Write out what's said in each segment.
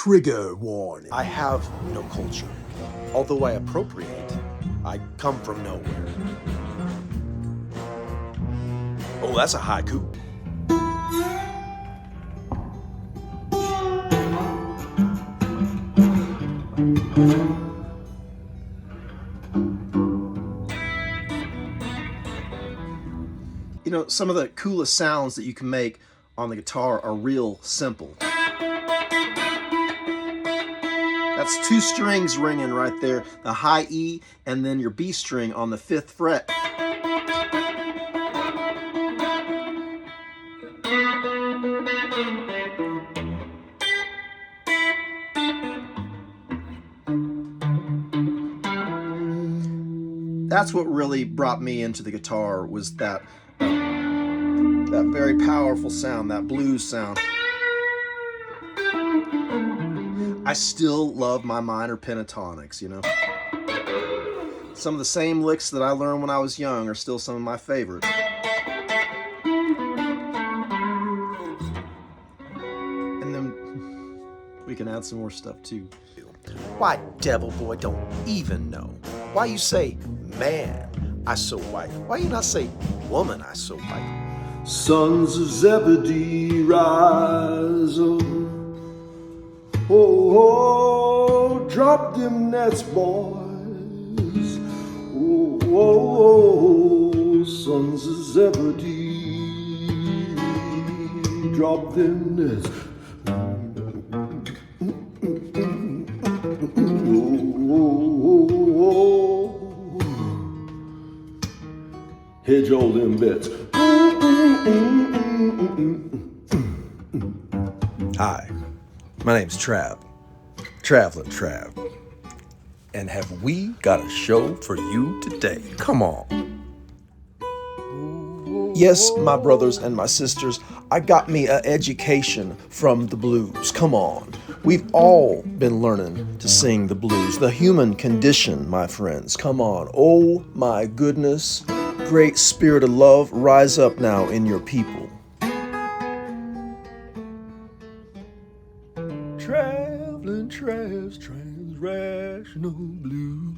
Trigger warning. I have no culture. Although I appropriate, I come from nowhere. Oh, that's a haiku. You know, some of the coolest sounds that you can make on the guitar are real simple. That's two strings ringing right there, the high E and then your B string on the 5th fret. That's what really brought me into the guitar, was that very powerful sound, that blues sound. I still love my minor pentatonics, you know. Some of the same licks that I learned when I was young are still some of my favorites. And then we can add some more stuff too. Why, devil boy, don't even know. Why you say, man, I so white? Why you not say, woman, I so white? Sons of Zebedee, rise up. Oh, drop them nets, boys. Oh, sons of Zebedee, drop them nets. Hedge all them bets. Hi, my name's Trav, Traveling Trav. And have we got a show for you today? Come on. Yes, my brothers and my sisters, I got me an education from the blues. Come on. We've all been learning to sing the blues. The human condition, my friends. Come on. Oh my goodness. Great spirit of love, rise up now in your people. Traveling Trav's TransRational Blues.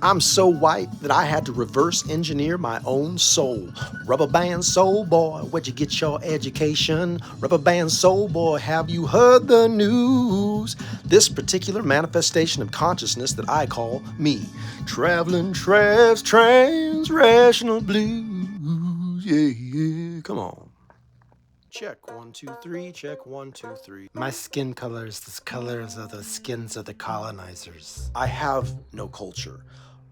I'm so white that I had to reverse engineer my own soul. Rubber band soul boy, where'd you get your education? Rubber band soul boy, have you heard the news? This particular manifestation of consciousness that I call me. Traveling Trav's TransRational Blues. Yeah, come on. Check 1, 2, 3, check 1, 2, 3. My skin color is the colors of the skins of the colonizers. I have no culture.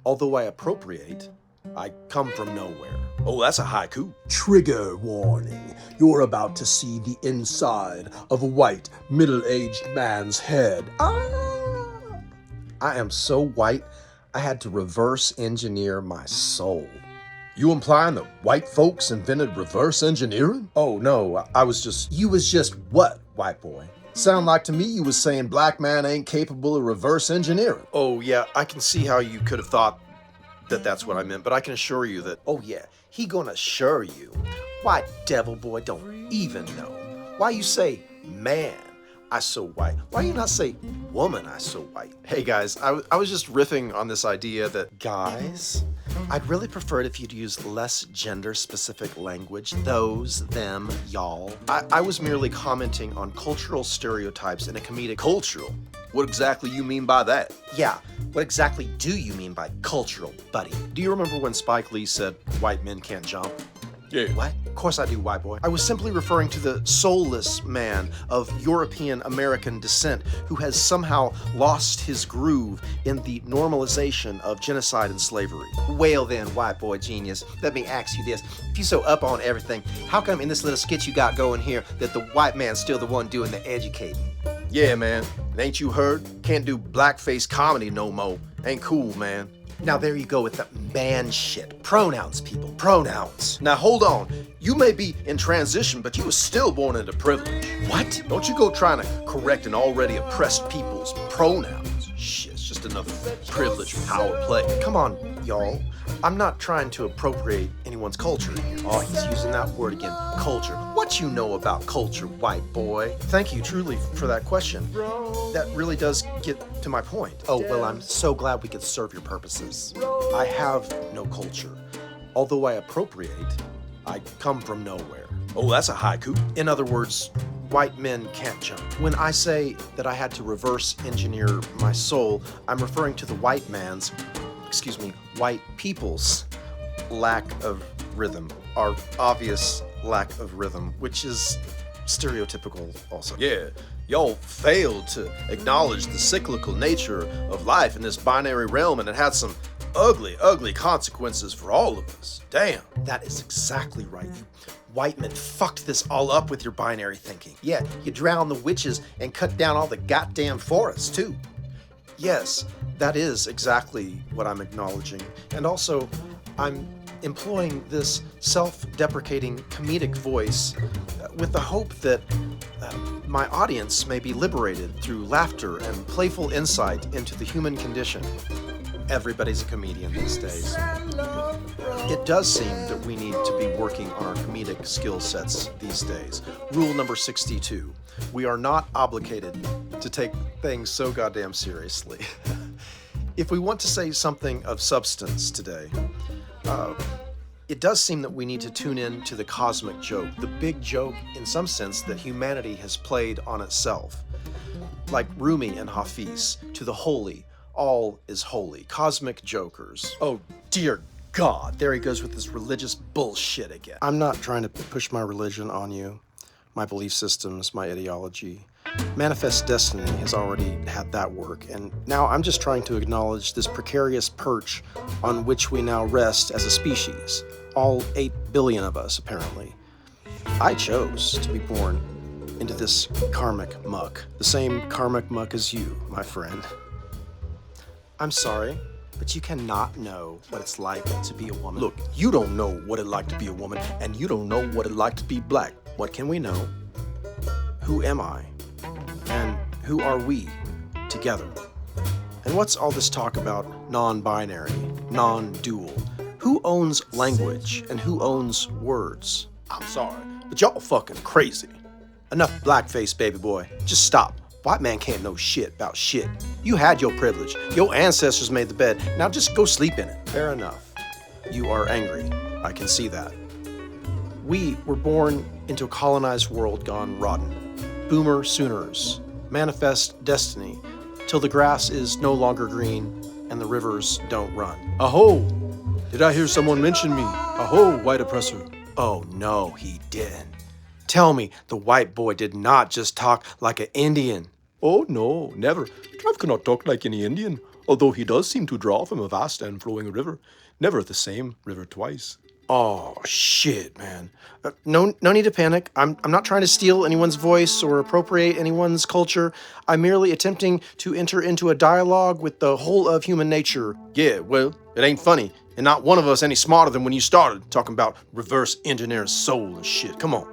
Although I appropriate, I come from nowhere. Oh, that's a haiku. Trigger warning. You're about to see the inside of a white, middle-aged man's head. I am so white, I had to reverse engineer my soul. You implying that white folks invented reverse engineering? Oh, no, I was just... You was just what, white boy? Sound like to me you was saying black man ain't capable of reverse engineering. Oh, yeah, I can see how you could have thought that that's what I meant, but I can assure you that... Oh, yeah, he gonna assure you. Why, devil boy, don't even know. Why you say, man, I so white? Why you not say, woman, I so white? Hey, guys, I was just riffing on this idea that... Guys... I'd really prefer it if you'd use less gender-specific language. Those, them, y'all. I was merely commenting on cultural stereotypes in a comedic... Cultural? What exactly you mean by that? Yeah, what exactly do you mean by cultural, buddy? Do you remember when Spike Lee said, white men can't jump? Yeah. What? Of course I do, white boy. I was simply referring to the soulless man of European-American descent who has somehow lost his groove in the normalization of genocide and slavery. Well then, white boy genius, let me ask you this. If you're so up on everything, how come in this little skit you got going here that the white man's still the one doing the educating? Yeah, man. And ain't you heard? Can't do blackface comedy no more. Ain't cool, man. Now there you go with the man shit. Pronouns, people, pronouns. Now hold on, you may be in transition, but you were still born into privilege. What? Don't you go trying to correct an already oppressed people's pronouns. Shit. It's just another privileged power play. Come on, y'all. I'm not trying to appropriate anyone's culture here. Oh, he's using that word again. Culture. What you know about culture, white boy? Thank you truly for that question. That really does get to my point. Oh, well, I'm so glad we could serve your purposes. I have no culture. Although I appropriate, I come from nowhere. Oh, that's a haiku. In other words, white men can't jump. When I say that I had to reverse engineer my soul, I'm referring to the white people's lack of rhythm, our obvious lack of rhythm, which is stereotypical also. Yeah, y'all failed to acknowledge the cyclical nature of life in this binary realm, and it had some ugly, ugly consequences for all of us. Damn. That is exactly right. You white men fucked this all up with your binary thinking. Yeah, you drowned the witches and cut down all the goddamn forests, too. Yes, that is exactly what I'm acknowledging. And also, I'm employing this self-deprecating comedic voice with the hope that my audience may be liberated through laughter and playful insight into the human condition. Everybody's a comedian these days. It does seem that we need to be working on our comedic skill sets these days. Rule number 62. We are not obligated to take things so goddamn seriously. If we want to say something of substance today, it does seem that we need to tune in to the cosmic joke, the big joke in some sense that humanity has played on itself. Like Rumi and Hafiz, to the holy, all is holy. Cosmic jokers. Oh, dear God, there he goes with this religious bullshit again. I'm not trying to push my religion on you, my belief systems, my ideology. Manifest Destiny has already had that work, and now I'm just trying to acknowledge this precarious perch on which we now rest as a species. All 8 billion of us, apparently. I chose to be born into this karmic muck. The same karmic muck as you, my friend. I'm sorry, but you cannot know what it's like to be a woman. Look, you don't know what it's like to be a woman, and you don't know what it's like to be black. What can we know? Who am I? And who are we together? And what's all this talk about non-binary, non-dual? Who owns language and who owns words? I'm sorry, but y'all fucking crazy. Enough blackface, baby boy. Just stop. White man can't know shit about shit. You had your privilege. Your ancestors made the bed. Now just go sleep in it. Fair enough. You are angry. I can see that. We were born into a colonized world gone rotten. Boomer Sooners. Manifest destiny. Till the grass is no longer green and the rivers don't run. Aho! Did I hear someone mention me? Aho, white oppressor. Oh no, he didn't. Tell me the white boy did not just talk like an Indian. Oh no, never. Trav cannot talk like any Indian, although he does seem to draw from a vast and flowing river. Never the same river twice. Oh shit, man. No need to panic. I'm not trying to steal anyone's voice or appropriate anyone's culture. I'm merely attempting to enter into a dialogue with the whole of human nature. Yeah, well, it ain't funny, and not one of us any smarter than when you started talking about reverse engineering soul and shit. Come on.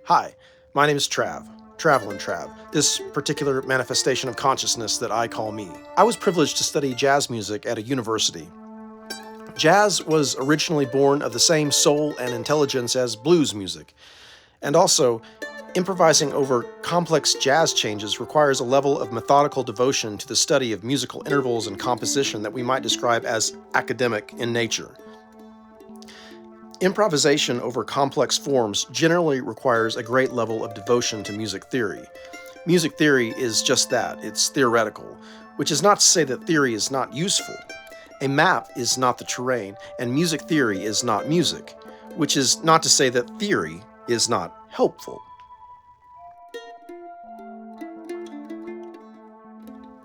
Hi, my name is Travelin' Trav, this particular manifestation of consciousness that I call me. I was privileged to study jazz music at a university. Jazz was originally born of the same soul and intelligence as blues music. And also, improvising over complex jazz changes requires a level of methodical devotion to the study of musical intervals and composition that we might describe as academic in nature. Improvisation over complex forms generally requires a great level of devotion to music theory. Music theory is just that, it's theoretical, which is not to say that theory is not useful. A map is not the terrain, and music theory is not music, which is not to say that theory is not helpful.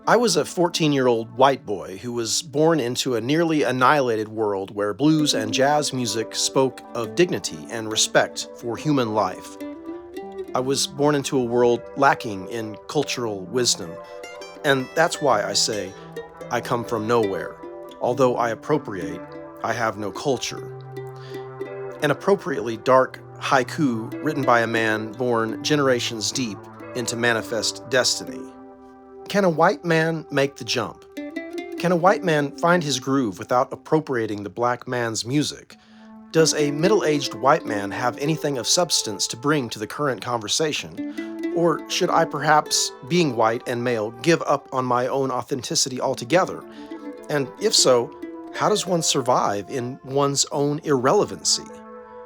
I was a 14-year-old white boy who was born into a nearly annihilated world where blues and jazz music spoke of dignity and respect for human life. I was born into a world lacking in cultural wisdom, and that's why I say I come from nowhere. Although I appropriate, I have no culture. An appropriately dark haiku written by a man born generations deep into manifest destiny. Can a white man make the jump? Can a white man find his groove without appropriating the black man's music? Does a middle-aged white man have anything of substance to bring to the current conversation? Or should I perhaps, being white and male, give up on my own authenticity altogether? And if so, how does one survive in one's own irrelevancy?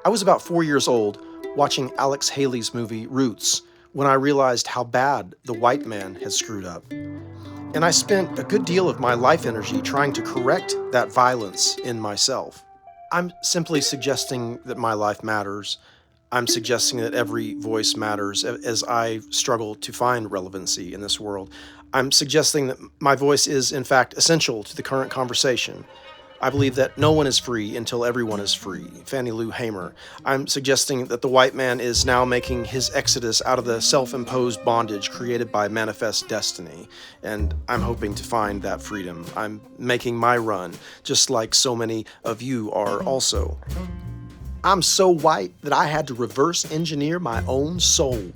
I was about 4 years old watching Alex Haley's movie Roots when I realized how bad the white man had screwed up. And I spent a good deal of my life energy trying to correct that violence in myself. I'm simply suggesting that my life matters. I'm suggesting that every voice matters as I struggle to find relevancy in this world. I'm suggesting that my voice is, in fact, essential to the current conversation. I believe that no one is free until everyone is free. Fannie Lou Hamer. I'm suggesting that the white man is now making his exodus out of the self-imposed bondage created by manifest destiny, and I'm hoping to find that freedom. I'm making my run, just like so many of you are also. I'm so white that I had to reverse engineer my own soul.